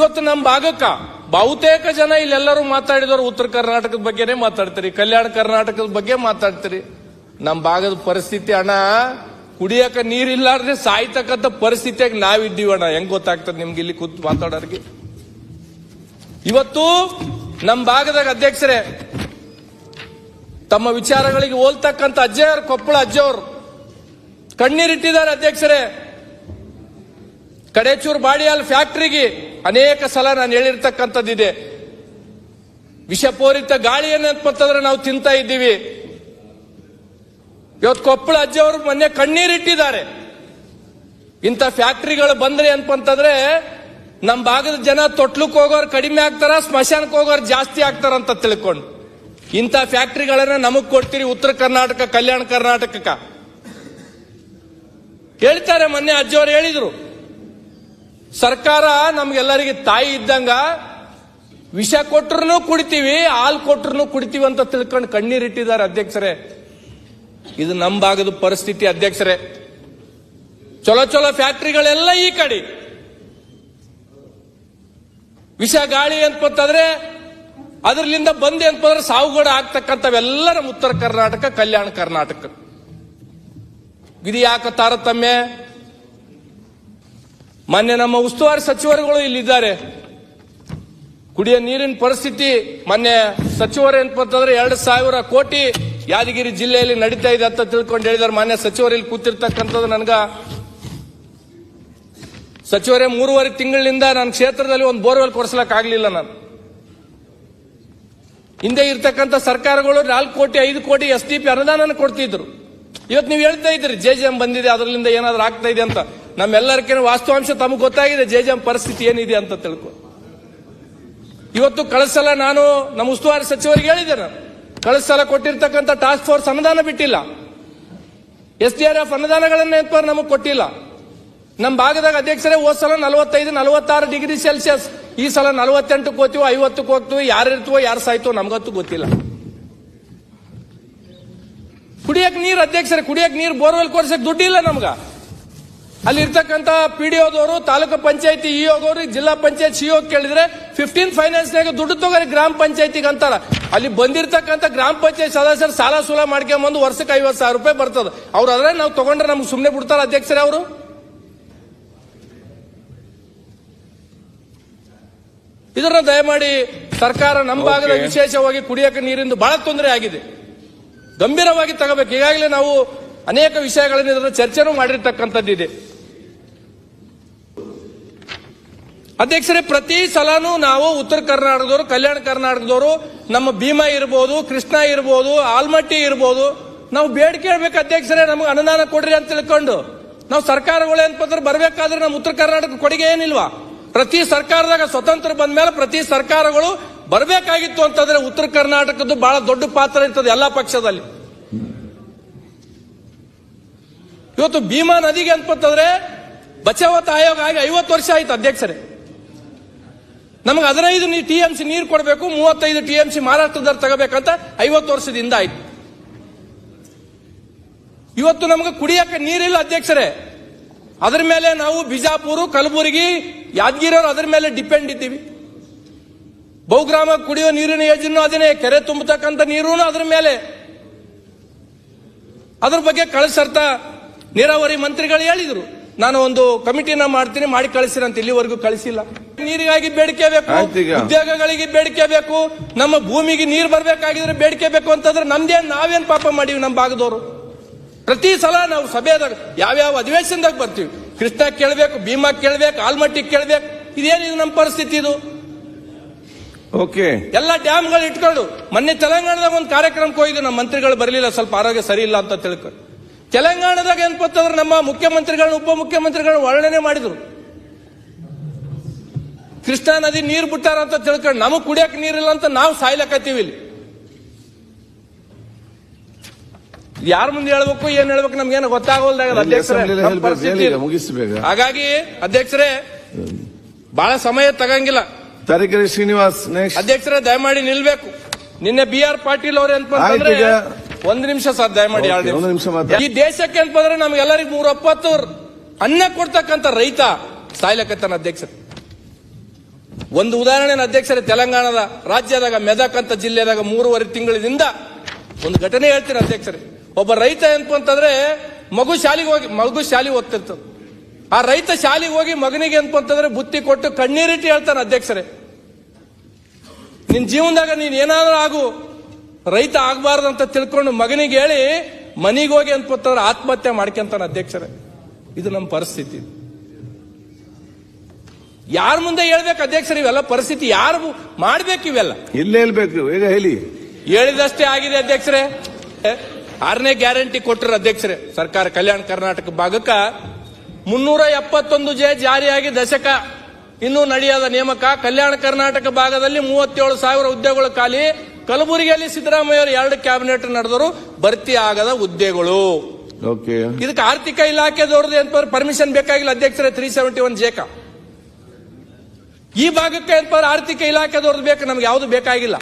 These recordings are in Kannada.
ಇವತ್ತು ನಮ್ಮ ಭಾಗಕ್ಕ ಬಹುತೇಕ ಜನ ಇಲ್ಲೆಲ್ಲರೂ ಮಾತಾಡಿದವರು ಉತ್ತರ ಕರ್ನಾಟಕದ ಬಗ್ಗೆನೇ ಮಾತಾಡ್ತೀರಿ, ಕಲ್ಯಾಣ ಕರ್ನಾಟಕದ ಬಗ್ಗೆ ಮಾತಾಡ್ತೀರಿ. ನಮ್ಮ ಭಾಗದ ಪರಿಸ್ಥಿತಿ ಅಣ್ಣ, ಕುಡಿಯಕ ನೀರಿಲ್ಲಾರ್ದೆ ಸಾಯ್ತಕ್ಕಂಥ ಪರಿಸ್ಥಿತಿಯಾಗಿ ನಾವಿದ್ದೀವಣ್ಣ. ಹೆಂಗ್ ಗೊತ್ತಾಗ್ತದೆ ನಿಮ್ಗೆ ಇಲ್ಲಿ ಕೂತ್ ಮಾತಾಡೋರಿಗೆ? ಇವತ್ತು ನಮ್ಮ ಭಾಗದಾಗ ಅಧ್ಯಕ್ಷರೇ ತಮ್ಮ ವಿಚಾರಗಳಿಗೆ ಹೋಲ್ತಕ್ಕಂಥ ಅಜ್ಜಯ್ಯವರು, ಕೊಪ್ಪಳ ಅಜ್ಜವ್ರು ಕಣ್ಣೀರಿಟ್ಟಿದ್ದಾರೆ ಅಧ್ಯಕ್ಷರೇ. ಕಡೇಚೂರು ಬಾಡಿಯಾಲ್ ಫ್ಯಾಕ್ಟರಿಗೆ ಅನೇಕ ಸಲ ನಾನು ಹೇಳಿರ್ತಕ್ಕಂಥದ್ದಿದೆ. ವಿಷಪೂರಿತ ಗಾಳಿ ಏನಂತಂದ್ರೆ ನಾವು ತಿಂತಾ ಇದ್ದೀವಿ. ಇವತ್ತು ಕೊಪ್ಪಳ ಅಜ್ಜವರು ಮೊನ್ನೆ ಕಣ್ಣೀರಿಟ್ಟಿದ್ದಾರೆ. ಇಂಥ ಫ್ಯಾಕ್ಟರಿಗಳು ಬಂದ್ರೆ ಅಂತಂದ್ರೆ ನಮ್ಮ ಭಾಗದ ಜನ ತೊಟ್ಲಕ್ಕೆ ಹೋಗೋರು ಕಡಿಮೆ ಆಗ್ತಾರ, ಸ್ಮಶಾನಕ್ಕೆ ಹೋಗೋರು ಜಾಸ್ತಿ ಆಗ್ತಾರಂತ ತಿಳ್ಕೊಂಡು ಇಂಥ ಫ್ಯಾಕ್ಟರಿಗಳನ್ನ ನಮಗ್ ಕೊಡ್ತೀರಿ ಉತ್ತರ ಕರ್ನಾಟಕ, ಕಲ್ಯಾಣ ಕರ್ನಾಟಕಕ್ಕ ಹೇಳ್ತಾರೆ. ಮೊನ್ನೆ ಅಜ್ಜವರು ಹೇಳಿದ್ರು, ಸರ್ಕಾರ ನಮ್ಗೆಲ್ಲರಿಗೆ ತಾಯಿ ಇದ್ದಂಗ, ವಿಷ ಕೊಟ್ರು ಕುಡಿತೀವಿ, ಹಾಲು ಕೊಟ್ರು ಕುಡಿತೀವಿ ಅಂತ ತಿಳ್ಕೊಂಡು ಕಣ್ಣೀರಿಟ್ಟಿದ್ದಾರೆ ಅಧ್ಯಕ್ಷರೇ. ಇದು ನಮ್ಮ ಭಾಗದ ಪರಿಸ್ಥಿತಿ ಅಧ್ಯಕ್ಷರೇ. ಚಲೋ ಚಲೋ ಫ್ಯಾಕ್ಟರಿಗಳೆಲ್ಲ ಈ ಕಡೆ, ವಿಷ ಗಾಳಿ ಅಂತಂದ್ರೆ ಅದರಿಂದ ಬಂದೆ ಅಂತಂದ್ರೆ ಸಾವುಗಡ ಆಗ್ತಕ್ಕಂಥವೆಲ್ಲ ನಮ್ಮ ಉತ್ತರ ಕರ್ನಾಟಕ, ಕಲ್ಯಾಣ ಕರ್ನಾಟಕ. ಇದು ಯಾಕೆ ತಾರತಮ್ಯ? ಮೊನ್ನೆ ನಮ್ಮ ಉಸ್ತುವಾರಿ ಸಚಿವರುಗಳು ಇಲ್ಲಿದ್ದಾರೆ. ಕುಡಿಯ ನೀರಿನ ಪರಿಸ್ಥಿತಿ ಮೊನ್ನೆ ಸಚಿವರು ಅಂತಂದ್ರೆ 2,000 ಕೋಟಿ ಯಾದಗಿರಿ ಜಿಲ್ಲೆಯಲ್ಲಿ ನಡೀತಾ ಇದೆ ಅಂತ ತಿಳ್ಕೊಂಡು ಹೇಳಿದಾರೆ. ಮಾನ್ಯ ಸಚಿವರು ಇಲ್ಲಿ ಕೂತಿರ್ತಕ್ಕಂಥದ್ದು ನನಗ ಸಚಿವರೇ 3.5 ತಿಂಗಳಿಂದ ನನ್ನ ಕ್ಷೇತ್ರದಲ್ಲಿ ಒಂದು ಬೋರ್ವೆಲ್ ಕೊಡಿಸ್ಲಕ್ ಆಗ್ಲಿಲ್ಲ. ನಾನು ಹಿಂದೆ ಇರ್ತಕ್ಕಂಥ ಸರ್ಕಾರಗಳು 4 ಕೋಟಿ 5 ಕೋಟಿ SDP ಅನುದಾನ ಕೊಡ್ತಿದ್ರು. ಇವತ್ತು ನೀವು ಹೇಳ್ತಾ ಇದ್ರಿ JJM ಬಂದಿದೆ, ಅದರಿಂದ ಏನಾದ್ರೂ ಆಗ್ತಾ ಇದೆ ಅಂತ. ನಮ್ಮೆಲ್ಲರಿಗೂ ವಾಸ್ತವಾಂಶ ತಮಗೆ ಗೊತ್ತಾಗಿದೆ, JJM ಪರಿಸ್ಥಿತಿ ಏನಿದೆ ಅಂತ ತಿಳ್ಕೊ. ಇವತ್ತು ಕಳೆಸಲ ನಾನು ನಮ್ಮ ಉಸ್ತುವಾರಿ ಸಚಿವರಿಗೆ ಹೇಳಿದೆ, ನಾನು ಕಳೆಸಲ ಕೊಟ್ಟಿರ್ತಕ್ಕಂಥ ಟಾಸ್ಕ್ ಫೋರ್ಸ್ ಅನುದಾನ ಬಿಟ್ಟಿಲ್ಲ, SDRF ಅನುದಾನಗಳನ್ನ ನಮಗೆ ಕೊಟ್ಟಿಲ್ಲ. ನಮ್ಮ ಭಾಗದಾಗ ಅಧ್ಯಕ್ಷರೇ ಹೋದ ಸಲ 45-46 ಡಿಗ್ರಿ ಸೆಲ್ಸಿಯಸ್, ಈ ಸಲ 48ಕ್ಕೆ ಹೋಗ್ತೀವೋ 50ಕ್ಕೆ ಹೋಗ್ತೀವೋ, ಯಾರು ಇರ್ತೀವೋ ಯಾರು ಸಾಯ್ತೋ ನಮ್ಗಂತೂ ಗೊತ್ತಿಲ್ಲ. ಕುಡಿಯಕ್ ನೀರು ಅಧ್ಯಕ್ಷರೇ, ಕುಡಿಯಕ್ ನೀರು ಬೋರ್ವೆಲ್ ಕೊರ್ಸಕ್ ದುಡ್ಡಿಲ್ಲ ನಮ್ಗ. ಅಲ್ಲಿ ಇರ್ತಕ್ಕಂಥ PDOದವರು, ತಾಲೂಕು ಪಂಚಾಯತಿ EOದವರು, ಜಿಲ್ಲಾ ಪಂಚಾಯತ್ CO ಕೇಳಿದ್ರೆ 15 ಫೈನಾನ್ಸ್ನಾಗ ದುಡ್ಡು ತಗೋರಿ ಗ್ರಾಮ ಪಂಚಾಯತಿಗೆ ಅಂತಾರ. ಅಲ್ಲಿ ಬಂದಿರ್ತಕ್ಕಂಥ ಗ್ರಾಮ ಪಂಚಾಯತ್ ಸದಸ್ಯರು ಸಾಲ ಸೂಲ ಮಾಡ್ಕೊಂಬಂದು ವರ್ಷಕ್ಕೆ 50,000 ರೂಪಾಯಿ ಬರ್ತದ. ಅವ್ರು ಅದ್ರೆ ನಾವು ತಗೊಂಡ್ರೆ ನಮ್ಗೆ ಸುಮ್ಮನೆ ಬಿಡ್ತಾರ ಅಧ್ಯಕ್ಷರೇ ಅವರು? ಇದನ್ನ ದಯಮಾಡಿ ಸರ್ಕಾರ ನಮ್ಮ ಭಾಗದ ವಿಶೇಷವಾಗಿ ಕುಡಿಯಕ್ಕೆ ನೀರಿಂದು ಬಹಳ ತೊಂದರೆ ಆಗಿದೆ, ಗಂಭೀರವಾಗಿ ತಗೋಬೇಕು. ಈಗಾಗಲೇ ನಾವು ಅನೇಕ ವಿಷಯಗಳನ್ನು ಇದರ ಚರ್ಚೆನೂ ಮಾಡಿರ್ತಕ್ಕಂಥದ್ದಿದೆ. ಅಧ್ಯಕ್ಷರೇ, ಪ್ರತಿ ಸಲನೂ ನಾವು ಉತ್ತರ ಕರ್ನಾಟಕದವರು, ಕಲ್ಯಾಣ ಕರ್ನಾಟಕದವರು, ನಮ್ಮ ಭೀಮಾ ಇರ್ಬೋದು, ಕೃಷ್ಣ ಇರ್ಬೋದು, ಆಲ್ಮಟ್ಟಿ ಇರ್ಬೋದು, ನಾವು ಬೇಡಿಕೆ ಹೇಳ್ಬೇಕು ಅಧ್ಯಕ್ಷರೇ, ನಮಗೆ ಅನುದಾನ ಕೊಡ್ರಿ ಅಂತ ತಿಳ್ಕೊಂಡು. ನಾವು ಸರ್ಕಾರಗಳು ಏನಂತಂದ್ರೆ ಬರ್ಬೇಕಾದ್ರೆ ನಮ್ಮ ಉತ್ತರ ಕರ್ನಾಟಕ ಕೊಡುಗೆ ಏನಿಲ್ವಾ? ಪ್ರತಿ ಸರ್ಕಾರದಾಗ ಸ್ವತಂತ್ರ ಬಂದ ಮೇಲೆ ಪ್ರತಿ ಸರ್ಕಾರಗಳು ಬರಬೇಕಾಗಿತ್ತು ಅಂತಂದ್ರೆ ಉತ್ತರ ಕರ್ನಾಟಕದ್ದು ಬಹಳ ದೊಡ್ಡ ಪಾತ್ರ ಇರ್ತದೆ ಎಲ್ಲಾ ಪಕ್ಷದಲ್ಲಿ. ಇವತ್ತು ಭೀಮಾ ನದಿಗೆ ಅಂತಂದ್ರೆ ಬಚಾವತ್ ಆಯೋಗ ಆಗಿ 50 ವರ್ಷ ಆಯ್ತು ಅಧ್ಯಕ್ಷರೇ. ನಮಗೆ 15 TMC ನೀರು ಕೊಡಬೇಕು, 35 TMC ಮಹಾರಾಷ್ಟ್ರದಲ್ಲಿ ತಗೋಬೇಕಂತ 50 ವರ್ಷದಿಂದ ಆಯ್ತು. ಇವತ್ತು ನಮಗೆ ಕುಡಿಯಕ್ಕೆ ನೀರಿಲ್ಲ ಅಧ್ಯಕ್ಷರೇ. ಅದರ ಮೇಲೆ ನಾವು ಬಿಜಾಪುರ, ಕಲಬುರಗಿ, ಯಾದಗಿರಿಯವರು ಅದರ ಮೇಲೆ ಡಿಪೆಂಡ್ ಇದ್ದೀವಿ. ಬಹುಗ್ರಾಮ ಕುಡಿಯೋ ನೀರಿನ ಯೋಜನೆ ಅದನ್ನೇ, ಕೆರೆ ತುಂಬತಕ್ಕಂಥ ನೀರು ಅದರ ಮೇಲೆ. ಅದ್ರ ಬಗ್ಗೆ ಕಳಿಸರ್ತ ನೀರಾವರಿ ಮಂತ್ರಿಗಳು ಹೇಳಿದ್ರು, ನಾನು ಒಂದು ಕಮಿಟಿನ ಮಾಡ್ತೀನಿ, ಮಾಡಿ ಕಳಿಸಿರ ಅಂತ. ಇಲ್ಲಿವರೆಗೂ ಕಳಿಸಿಲ್ಲ. ನೀರಿಗಾಗಿ ಬೇಡಿಕೆ ಬೇಕು, ಉದ್ಯೋಗಗಳಿಗೆ ಬೇಡಿಕೆ ಬೇಕು, ನಮ್ಮ ಭೂಮಿಗೆ ನೀರು ಬರ್ಬೇಕಾಗಿದ್ರೆ ಬೇಡಿಕೆ ಬೇಕು ಅಂತಂದ್ರೆ ನಮ್ದೇನ್ ನಾವೇನ್ ಪಾಪ ಮಾಡಿವಿ? ನಮ್ಮ ಭಾಗದವರು ಪ್ರತಿ ಸಲ ನಾವು ಸಭೆದಾಗ ಯಾವ್ಯಾವ ಅಧಿವೇಶನದಾಗ ಬರ್ತೀವಿ, ಕೃಷ್ಣ ಕೇಳಬೇಕು, ಭೀಮಾ ಕೇಳಬೇಕು, ಆಲ್ಮಟ್ಟಿ ಕೇಳಬೇಕು. ಇದೇನಿದು ನಮ್ಮ ಪರಿಸ್ಥಿತಿ? ಇದು ಎಲ್ಲ ಡ್ಯಾಮ್ಗಳು ಇಟ್ಕೊಂಡು ಮೊನ್ನೆ ತೆಲಂಗಾಣದಾಗ ಒಂದು ಕಾರ್ಯಕ್ರಮಕ್ಕೆ ಹೋಗಿದ್ದು, ನಮ್ಮ ಮಂತ್ರಿಗಳು ಬರಲಿಲ್ಲ, ಸ್ವಲ್ಪ ಆರೋಗ್ಯ ಸರಿ ಇಲ್ಲ ಅಂತ ತಿಳ್ಕೊಂಡು. ತೆಲಂಗಾಣದಾಗ ಏನಪ್ಪಂತಂದ್ರೆ ನಮ್ಮ ಮುಖ್ಯಮಂತ್ರಿಗಳನ್ನ, ಉಪಮುಖ್ಯಮಂತ್ರಿಗಳನ್ನ ವರ್ಣನೆ ಮಾಡಿದ್ರು. ಕೃಷ್ಣಾ ನದಿ ನೀರು ಬಿಟ್ಟಾರ ಅಂತ ತಿಳ್ಕೊಂಡು ನಮಗ್ ಕುಡಿಯಕ್ಕೆ ನೀರಿಲ್ಲ ಅಂತ ನಾವು ಸಾಯ್ಲಕತ್ತೀವಿ. ಇಲ್ಲಿ ಯಾರ ಮುಂದೆ ಹೇಳ್ಬೇಕು, ಏನ್ ಹೇಳ್ಬೇಕು ನಮ್ಗೇನು ಗೊತ್ತಾಗೋಲ್ದಾಗ ಅಧ್ಯಕ್ಷರೇ. ಹಾಗಾಗಿ ಅಧ್ಯಕ್ಷರೇ ಬಹಳ ಸಮಯ ತಗಂಗಿಲ್ಲ. ತರೀಕೆರೆ ಶ್ರೀನಿವಾಸ್ ಅಧ್ಯಕ್ಷರೇ ದಯಮಾಡಿ ನಿಲ್ಬೇಕು. ನಿನ್ನೆ BR ಪಾಟೀಲ್ ಅವ್ರೆ ಅಂತಂದ್ರೆ 1 ನಿಮಿಷ ಸರ್ ದಯಮಾಡಿ 2 ನಿಮಿಷ. ಈ ದೇಶಕ್ಕೆ ಅಂತಂದ್ರೆ ನಮ್ಗೆಲ್ಲರಿಗೂ 3 ಒಪ್ಪತ್ತು ಅನ್ನ ಕೊಡ್ತಕ್ಕಂಥ ರೈತ ಸಾಯ್ಲಕತ್ತಾನ ಅಧ್ಯಕ್ಷ. ಒಂದು ಉದಾಹರಣೆ ಅಧ್ಯಕ್ಷರೇ, ತೆಲಂಗಾಣದ ರಾಜ್ಯದಾಗ ಮೆದಕ್ ಅಂತ ಜಿಲ್ಲೆದಾಗ 3.5 ತಿಂಗಳಿಂದ ಒಂದು ಘಟನೆ ಹೇಳ್ತೀನಿ ಅಧ್ಯಕ್ಷರೇ. ಒಬ್ಬ ರೈತ ಏನಪ್ಪ ಅಂತಂದ್ರೆ ಮಗು ಶಾಲೆಗೆ ಓದ್ತಿರ್ತದೆ. ಆ ರೈತ ಶಾಲೆಗೆ ಹೋಗಿ ಮಗನಿಗೆ ಏನಪ್ಪ ಅಂತಂದ್ರೆ ಬುತ್ತಿ ಕೊಟ್ಟು ಕಣ್ಣೀರಿಟ್ಟು ಹೇಳ್ತಾನೆ ಅಧ್ಯಕ್ಷರೇ, ನಿನ್ ಜೀವನದಾಗ ನೀನ್ ಏನಾದ್ರೂ ಆಗು, ರೈತ ಆಗಬಾರ್ದು ಅಂತ ತಿಳ್ಕೊಂಡು ಮಗನಿಗೆ ಹೇಳಿ ಮನೆಗೆ ಹೋಗಿ ಅಂತಂದ್ರೆ ಆತ್ಮಹತ್ಯೆ ಮಾಡ್ಕೊಂತಾನೆ ಅಧ್ಯಕ್ಷರೇ. ಇದು ನಮ್ಮ ಪರಿಸ್ಥಿತಿ. ಯಾರ ಮುಂದೆ ಹೇಳ್ಬೇಕು ಅಧ್ಯಕ್ಷರೇ ಇವೆಲ್ಲ ಪರಿಸ್ಥಿತಿ? ಯಾರು ಮಾಡ್ಬೇಕು ಇವೆಲ್ಲ? ಇಲ್ಲೇ ಹೇಳ್ಬೇಕು, ಈಗ ಹೇಳಿ. ಹೇಳಿದಷ್ಟೇ ಆಗಿದೆ ಅಧ್ಯಕ್ಷರೇ. 6ನೇ ಗ್ಯಾರಂಟಿ ಕೊಟ್ಟರು ಅಧ್ಯಕ್ಷರೇ. ಸರ್ಕಾರ ಕಲ್ಯಾಣ ಕರ್ನಾಟಕ ಭಾಗಕ್ಕ 371 ಜಾರಿಯಾಗಿ ದಶಕ ಇನ್ನೂ ನಡೆಯದ ನೇಮಕ. ಕಲ್ಯಾಣ ಕರ್ನಾಟಕ ಭಾಗದಲ್ಲಿ 37,000 ಹುದ್ದೆಗಳು ಖಾಲಿ. ಕಲಬುರಗಿಯಲ್ಲಿ ಸಿದ್ದರಾಮಯ್ಯ ಅವರು 2 ಕ್ಯಾಬಿನೆಟ್ ನಡೆದರು, ಭರ್ತಿ ಆಗದ ಹುದ್ದೆಗಳು. ಇದಕ್ಕೆ ಆರ್ಥಿಕ ಇಲಾಖೆದವ್ರದ್ದು ಅಂತ ಪರ್ಮಿಷನ್ ಬೇಕಾಗಿಲ್ಲ ಅಧ್ಯಕ್ಷರೇ. 371 ಜೇಕ ಈ ಭಾಗಕ್ಕೆ ಅಂತ ಆರ್ಥಿಕ ಇಲಾಖೆದವ್ರದ್ದು ಬೇಕು, ನಮ್ಗೆ ಯಾವ್ದು ಬೇಕಾಗಿಲ್ಲ.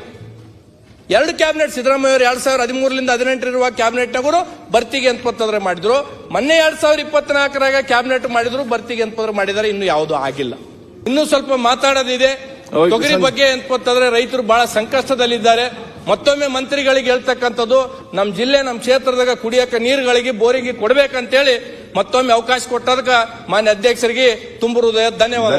2 ಕ್ಯಾಬಿನೆಟ್ ಸಿದ್ದರಾಮಯ್ಯ ಅವರು 2013ರಿಂದ 18 ಇರುವ ಕ್ಯಾಬಿನೆಟ್ನವರು ಭರ್ತಿಗೆ ಅಂತಂದ್ರೆ ಮಾಡಿದ್ರು. ಮೊನ್ನೆ 2024ರಾಗ ಕ್ಯಾಬಿನೆಟ್ ಮಾಡಿದ್ರು, ಭರ್ತಿಗೆ ಅಂತಂದ್ರೆ ಮಾಡಿದ್ದಾರೆ. ಇನ್ನು ಯಾವುದು ಆಗಿಲ್ಲ. ಇನ್ನೂ ಸ್ವಲ್ಪ ಮಾತಾಡೋದಿದೆ ತೊಗರಿ ಬಗ್ಗೆ ಅಂತಂದ್ರೆ. ರೈತರು ಬಹಳ ಸಂಕಷ್ಟದಲ್ಲಿದ್ದಾರೆ. ಮತ್ತೊಮ್ಮೆ ಮಂತ್ರಿಗಳಿಗೆ ಹೇಳ್ತಕ್ಕಂಥದ್ದು, ನಮ್ಮ ಜಿಲ್ಲೆ ನಮ್ಮ ಕ್ಷೇತ್ರದಾಗ ಕುಡಿಯಕ ನೀರುಗಳಿಗೆ ಬೋರಿಗೆ ಕೊಡ್ಬೇಕಂತೇಳಿ ಮತ್ತೊಮ್ಮೆ ಅವಕಾಶ ಕೊಟ್ಟದಕ್ಕೆ ಮಾನ್ಯ ಅಧ್ಯಕ್ಷರಿಗೆ ತುಂಬ ಹೃದಯ ಧನ್ಯವಾದ.